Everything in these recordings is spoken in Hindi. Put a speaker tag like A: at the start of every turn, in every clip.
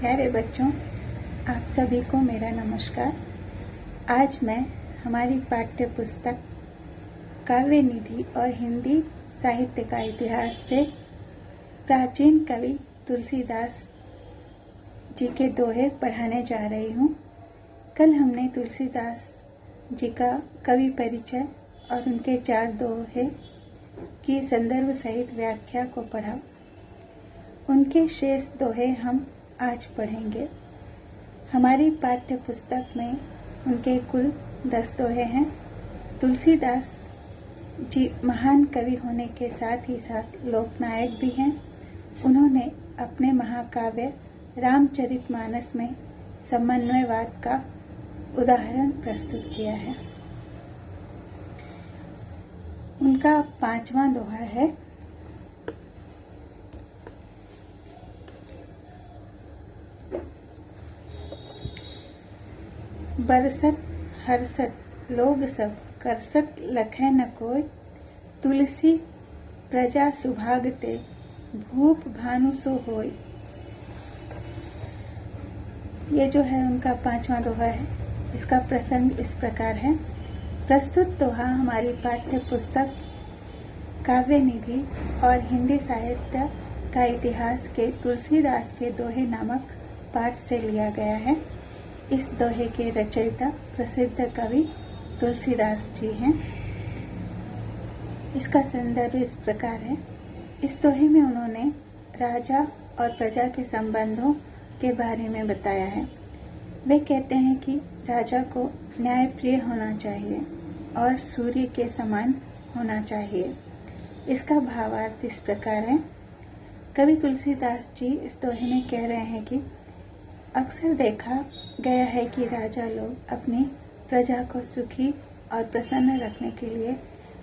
A: प्यारे बच्चों, आप सभी को मेरा नमस्कार। आज मैं हमारी पाठ्य पुस्तक काव्य निधि और हिंदी साहित्य का इतिहास से प्राचीन कवि तुलसीदास जी के दोहे पढ़ाने जा रही हूँ। कल हमने तुलसीदास जी का कवि परिचय और उनके 4 दोहे की संदर्भ सहित व्याख्या को पढ़ा। उनके शेष दोहे हम आज पढ़ेंगे। हमारी पाठ्य पुस्तक में उनके कुल 10 दोहे हैं। तुलसीदास जी महान कवि होने के साथ ही साथ लोकनायक भी हैं। उन्होंने अपने महाकाव्य रामचरितमानस में समन्वयवाद का उदाहरण प्रस्तुत किया है। उनका 5वां दोहा है, बरसत हरसत लोग सब करसत लखै न कोय, तुलसी प्रजा सुभागते भूप भानु सो होय। ये जो है उनका 5वां दोहा है। इसका प्रसंग इस प्रकार है। प्रस्तुत दोहा हमारी पाठ्य पुस्तक काव्य निधि और हिंदी साहित्य का इतिहास के तुलसीदास के दोहे नामक पाठ से लिया गया है। इस दोहे के रचयिता प्रसिद्ध कवि तुलसीदास जी हैं। इसका संदर्भ इस प्रकार है। इस दोहे में उन्होंने राजा और प्रजा के संबंधों के बारे में बताया है। वे कहते हैं कि राजा को न्यायप्रिय होना चाहिए और सूर्य के समान होना चाहिए। इसका भावार्थ इस प्रकार है। कवि तुलसीदास जी इस दोहे में कह रहे हैं कि अक्सर देखा गया है कि राजा लोग अपनी प्रजा को सुखी और प्रसन्न रखने के लिए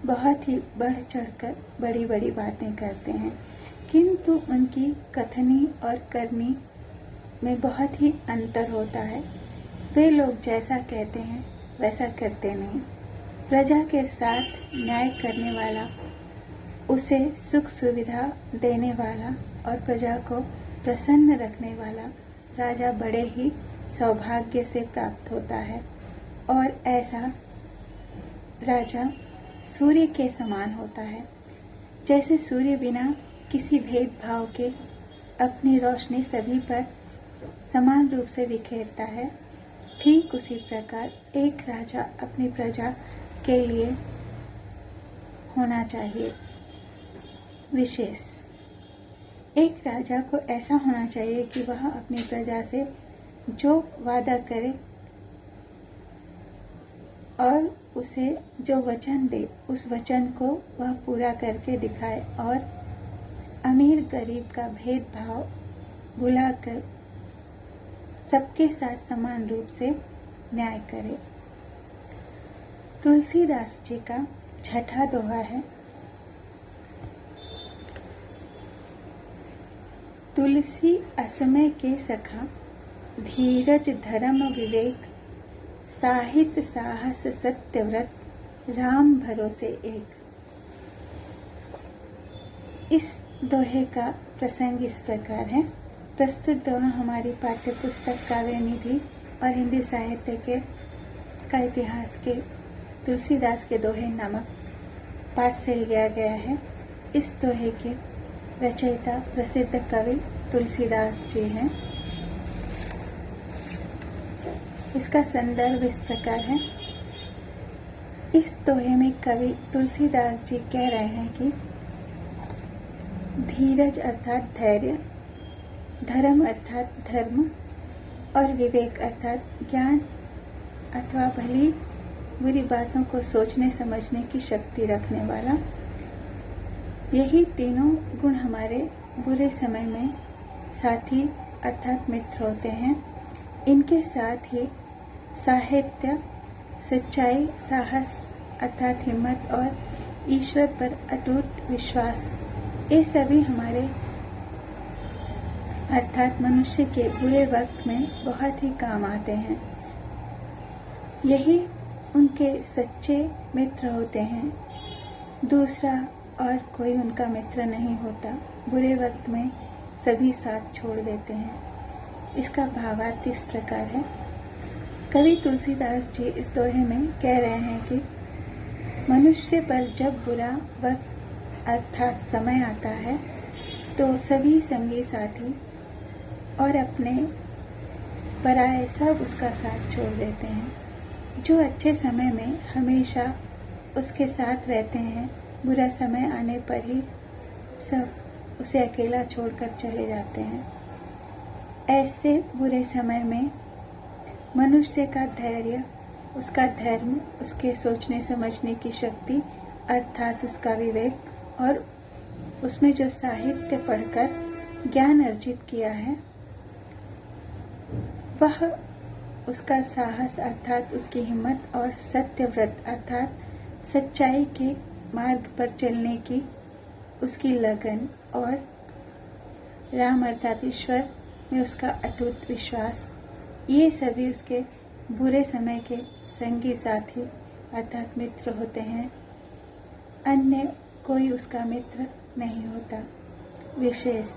A: बहुत ही बढ़ चढ़कर बड़ी बड़ी बातें करते हैं, किंतु उनकी कथनी और करनी में बहुत ही अंतर होता है। वे लोग जैसा कहते हैं वैसा करते नहीं। प्रजा के साथ न्याय करने वाला, उसे सुख सुविधा देने वाला और प्रजा को प्रसन्न रखने वाला राजा बड़े ही सौभाग्य से प्राप्त होता है और ऐसा राजा सूर्य के समान होता है। जैसे सूर्य बिना किसी भेदभाव के अपनी रोशनी सभी पर समान रूप से बिखेरता है, ठीक उसी प्रकार एक राजा अपनी प्रजा के लिए होना चाहिए विशेष। एक राजा को ऐसा होना चाहिए कि वह अपनी प्रजा से जो वादा करे और उसे जो वचन दे, उस वचन को वह पूरा करके दिखाए और अमीर गरीब का भेदभाव भुलाकर सबके साथ समान रूप से न्याय करे। तुलसीदास जी का 6ठा दोहा है, तुलसी असमय के सखा, धीरज धर्म विवेक, साहित्य साहस सत्यव्रत, राम भरोसे एक। इस दोहे का प्रसंग इस प्रकार है। प्रस्तुत दोहा हमारी पाठ्य पुस्तक काव्य निधि और हिंदी साहित्य का इतिहास के तुलसीदास के दोहे नामक पाठ से लिया गया है। इस दोहे के रचयिता प्रसिद्ध कवि तुलसीदास जी हैं। इसका संदर्भ इस प्रकार है। इस दोहे में कवि तुलसीदास जी कह रहे हैं कि धीरज अर्थात धैर्य, धर्म अर्थात धर्म और विवेक अर्थात ज्ञान अथवा भली बुरी बातों को सोचने समझने की शक्ति रखने वाला, यही तीनों गुण हमारे बुरे समय में साथी अर्थात मित्र होते हैं। इनके साथ ही साहित्य, सच्चाई, साहस अर्थात हिम्मत और ईश्वर पर अटूट विश्वास, ये सभी हमारे अर्थात मनुष्य के बुरे वक्त में बहुत ही काम आते हैं। यही उनके सच्चे मित्र होते हैं। दूसरा और कोई उनका मित्र नहीं होता। बुरे वक्त में सभी साथ छोड़ देते हैं। इसका भावार्थ इस प्रकार है। कवि तुलसीदास जी इस दोहे में कह रहे हैं कि मनुष्य पर जब बुरा वक्त अर्थात समय आता है तो सभी संगी साथी और अपने पराये सब उसका साथ छोड़ देते हैं। जो अच्छे समय में हमेशा उसके साथ रहते हैं, बुरा समय आने पर ही सब उसे अकेला छोड़कर चले जाते हैं। ऐसे बुरे समय में मनुष्य का धैर्य, उसका धर्म, उसके सोचने समझने की शक्ति अर्थात उसका विवेक और उसमें जो साहित्य पढ़कर ज्ञान अर्जित किया है, वह उसका साहस अर्थात उसकी हिम्मत और सत्यव्रत अर्थात सच्चाई के मार्ग पर चलने की उसकी लगन और राम अर्थात ईश्वर में उसका अटूट विश्वास, ये सभी उसके बुरे समय के संगी साथी अर्थात मित्र होते हैं। अन्य कोई उसका मित्र नहीं होता। विशेष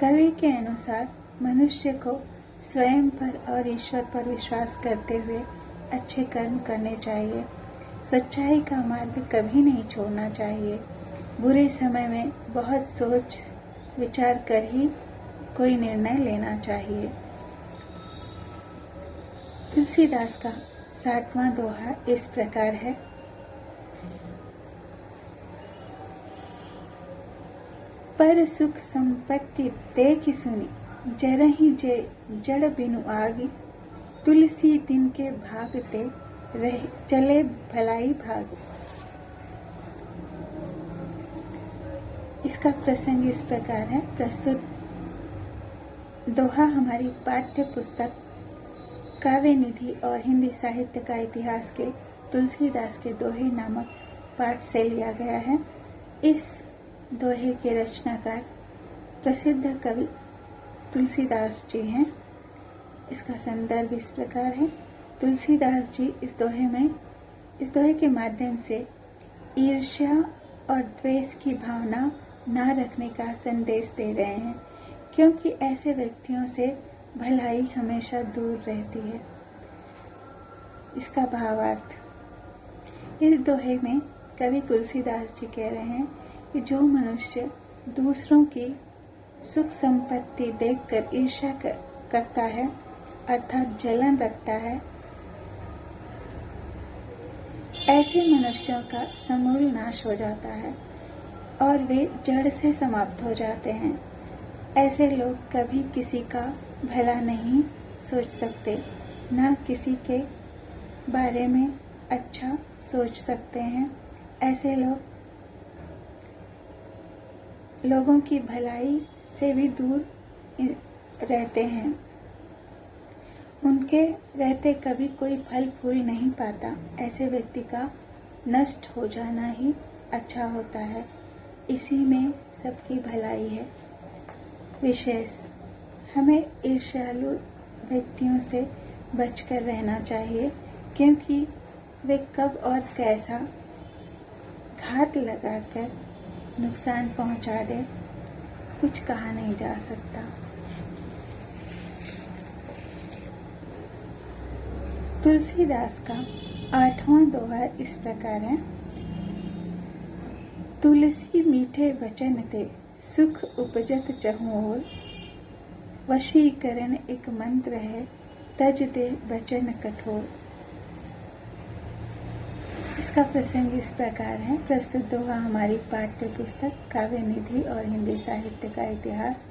A: कवि के अनुसार मनुष्य को स्वयं पर और ईश्वर पर विश्वास करते हुए अच्छे कर्म करने चाहिए। सच्चाई का मार्ग कभी नहीं छोड़ना चाहिए। बुरे समय में बहुत सोच विचार कर ही कोई निर्णय लेना चाहिए। तुलसीदास का 60वां दोहा इस प्रकार है। पर सुख संपत्ति देखि सुनी, जरहि जे जड़ बिनु आगी, तुलसी दिन के भागते रहे चले भलाई भाग। इसका प्रसंग इस प्रकार है। प्रस्तुत दोहा हमारी पाठ्य पुस्तक काव्य निधि और हिंदी साहित्य का इतिहास के तुलसीदास के दोहे नामक पाठ से लिया गया है। इस दोहे के रचनाकार प्रसिद्ध कवि तुलसीदास जी हैं। इसका संदर्भ इस प्रकार है। तुलसीदास जी इस दोहे के माध्यम से ईर्ष्या और द्वेष की भावना ना रखने का संदेश दे रहे हैं, क्योंकि ऐसे व्यक्तियों से भलाई हमेशा दूर रहती है। इसका भावार्थ, इस दोहे में कवि तुलसीदास जी कह रहे हैं कि जो मनुष्य दूसरों की सुख संपत्ति देखकर ईर्ष्या करता है अर्थात जलन रखता है, ऐसे मनुष्यों का समूल नाश हो जाता है और वे जड़ से समाप्त हो जाते हैं। ऐसे लोग कभी किसी का भला नहीं सोच सकते, ना किसी के बारे में अच्छा सोच सकते हैं। ऐसे लोगों की भलाई से भी दूर रहते हैं। उनके रहते कभी कोई फल फूल नहीं पाता। ऐसे व्यक्ति का नष्ट हो जाना ही अच्छा होता है। इसी में सबकी भलाई है। विशेष हमें ईर्ष्यालु व्यक्तियों से बचकर रहना चाहिए, क्योंकि वे कब और कैसा घात लगाकर नुकसान पहुंचा दे, कुछ कहा नहीं जा सकता। तुलसीदास का 8वां दोहा इस प्रकार है। तुलसी मीठे वचन ते सुख उपजत चहुँ ओर, वशीकरण एक मंत्र है तज दे वचन कठोर। इसका प्रसंग इस प्रकार है। प्रस्तुत दोहा हमारी पाठ्य पुस्तक काव्य निधि और हिंदी साहित्य का इतिहास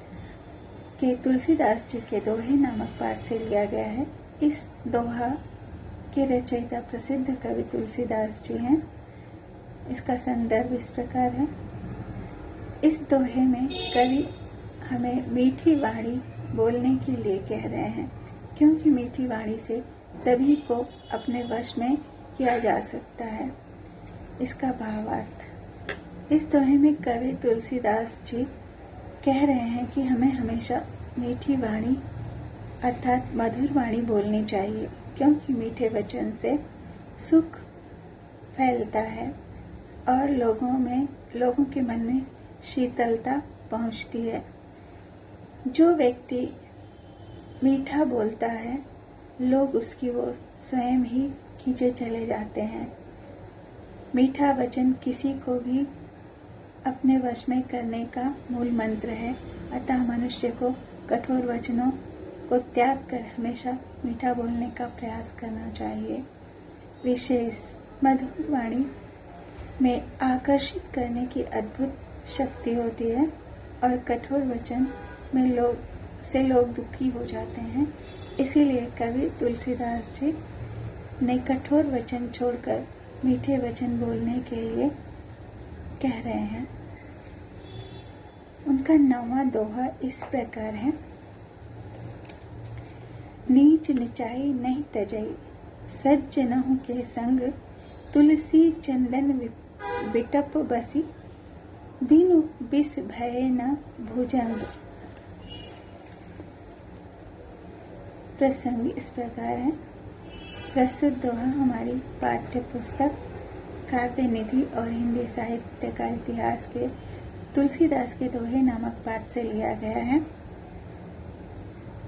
A: के तुलसीदास जी के दोहे नामक पाठ से लिया गया है। इस दोहा के रचयिता प्रसिद्ध कवि तुलसीदास जी हैं। इसका संदर्भ इस प्रकार है। इस दोहे में कवि हमें मीठी वाणी बोलने के लिए कह रहे हैं, क्योंकि मीठी वाणी से सभी को अपने वश में किया जा सकता है। इसका भावार्थ, इस दोहे में कवि तुलसीदास जी कह रहे हैं कि हमें हमेशा मीठी वाणी अर्थात मधुर वाणी बोलनी चाहिए, क्योंकि मीठे वचन से सुख फैलता है और लोगों के मन में शीतलता पहुंचती है। जो व्यक्ति मीठा बोलता है, लोग उसकी ओर स्वयं ही खींचे चले जाते हैं। मीठा वचन किसी को भी अपने वश में करने का मूल मंत्र है। अतः मनुष्य को कठोर वचनों को त्याग कर हमेशा मीठा बोलने का प्रयास करना चाहिए। विशेष मधुर वाणी में आकर्षित करने की अद्भुत शक्ति होती है और कठोर वचन में लोग दुखी हो जाते हैं। इसीलिए कवि तुलसीदास जी ने कठोर वचन छोड़कर मीठे वचन बोलने के लिए कह रहे हैं। उनका 9वां दोहा इस प्रकार है। नीच नीचाई नहीं तजई, सज्जनहु के संग, तुलसी चंदन बिटप बसी, बिनु बिस भय न भुजंग। प्रसंग इस प्रकार है। प्रस्तुत दोहा हमारी पाठ्य पुस्तक काव्य निधि और हिंदी साहित्य का इतिहास के तुलसीदास के दोहे नामक पाठ से लिया गया है।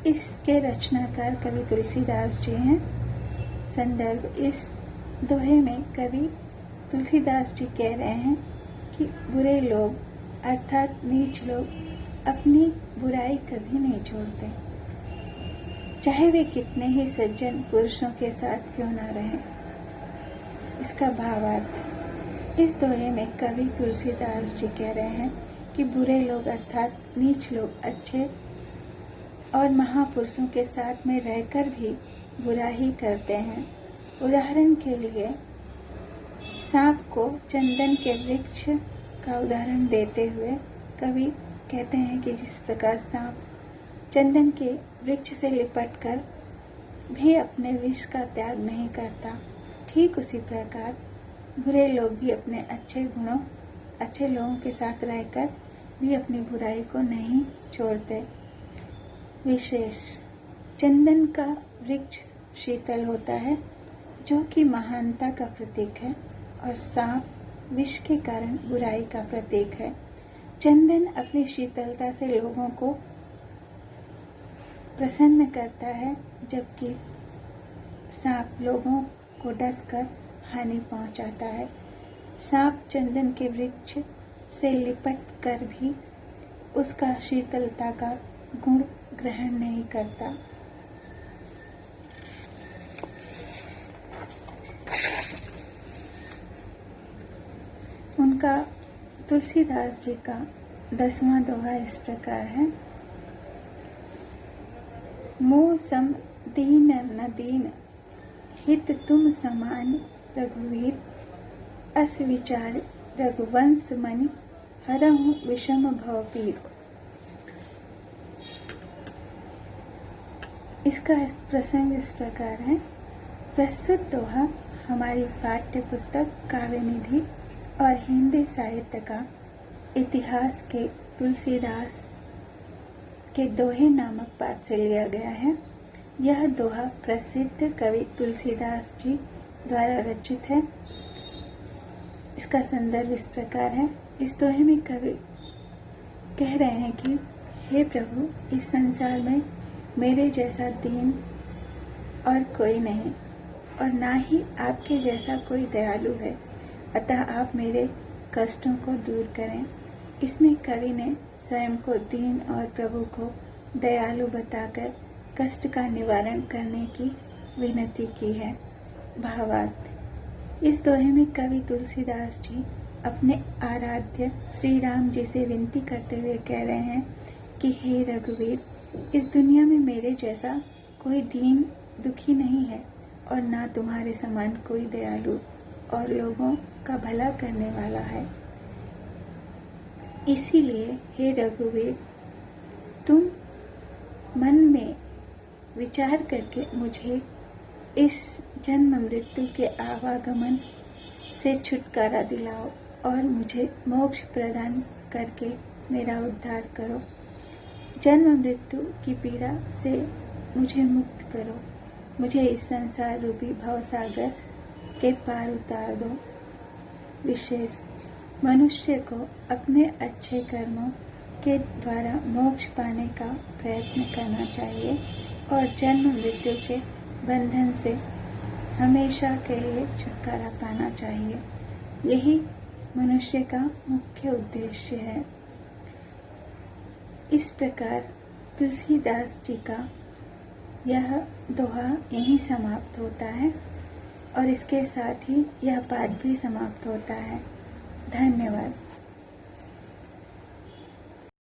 A: इसके रचनाकार कवि तुलसीदास जी हैं। संदर्भ, इस दोहे में कवि तुलसीदास जी कह रहे हैं कि बुरे लोग अर्थात नीच लोग अपनी बुराई कभी नहीं छोड़ते, चाहे वे कितने ही सज्जन पुरुषों के साथ क्यों ना रहें। इसका भावार्थ, इस दोहे में कवि तुलसीदास जी कह रहे हैं कि बुरे लोग अर्थात नीच लोग अच्छे और महापुरुषों के साथ में रहकर भी बुरा ही करते हैं। उदाहरण के लिए सांप को चंदन के वृक्ष का उदाहरण देते हुए कवि कहते हैं कि जिस प्रकार सांप चंदन के वृक्ष से लिपटकर भी अपने विष का त्याग नहीं करता, ठीक उसी प्रकार बुरे लोग भी अपने अच्छे लोगों के साथ रहकर भी अपनी बुराई को नहीं छोड़ते। विशेष, चंदन का वृक्ष शीतल होता है जो कि महानता का प्रतीक है और सांप विष के कारण बुराई का प्रतीक है। चंदन अपनी शीतलता से लोगों को प्रसन्न करता है, जबकि सांप लोगों को डसकर हानि पहुंचाता है। सांप चंदन के वृक्ष से लिपट कर भी उसका शीतलता का गुण ग्रहण नहीं करता। उनका तुलसीदास जी का 10वां दोहा इस प्रकार है। मोह सम दीन न दीन, हित तुम समान रघुवीर, अस विचार रघुवंश मनि, हरहु विषम भवपीर। इसका प्रसंग इस प्रकार है। प्रस्तुत दोहा हमारी पाठ्य पुस्तक काव्य निधि और हिंदी साहित्य का इतिहास के तुलसीदास के दोहे नामक पाठ से लिया गया है। यह दोहा प्रसिद्ध कवि तुलसीदास जी द्वारा रचित है। इसका संदर्भ इस प्रकार है। इस दोहे में कवि कह रहे हैं कि हे प्रभु, इस संसार में मेरे जैसा दीन और कोई नहीं और ना ही आपके जैसा कोई दयालु है, अतः आप मेरे कष्टों को दूर करें। इसमें कवि ने स्वयं को दीन और प्रभु को दयालु बताकर कष्ट का निवारण करने की विनती की है। भावार्थ, इस दोहे में कवि तुलसीदास जी अपने आराध्य श्री राम जी से विनती करते हुए कह रहे हैं कि हे रघुवीर, इस दुनिया में मेरे जैसा कोई दीन दुखी नहीं है और ना तुम्हारे समान कोई दयालु और लोगों का भला करने वाला है। इसीलिए हे रघुवीर, तुम मन में विचार करके मुझे इस जन्म मृत्यु के आवागमन से छुटकारा दिलाओ और मुझे मोक्ष प्रदान करके मेरा उद्धार करो। जन्म मृत्यु की पीड़ा से मुझे मुक्त करो। मुझे इस संसार रूपी भवसागर के पार उतार दो। विशेष, मनुष्य को अपने अच्छे कर्मों के द्वारा मोक्ष पाने का प्रयत्न करना चाहिए। और जन्म मृत्यु के बंधन से हमेशा के लिए छुटकारा पाना चाहिए। यही मनुष्य का मुख्य उद्देश्य है। इस प्रकार तुलसीदास जी का यह दोहा यहीं समाप्त होता है और इसके साथ ही यह पाठ भी समाप्त होता है। धन्यवाद।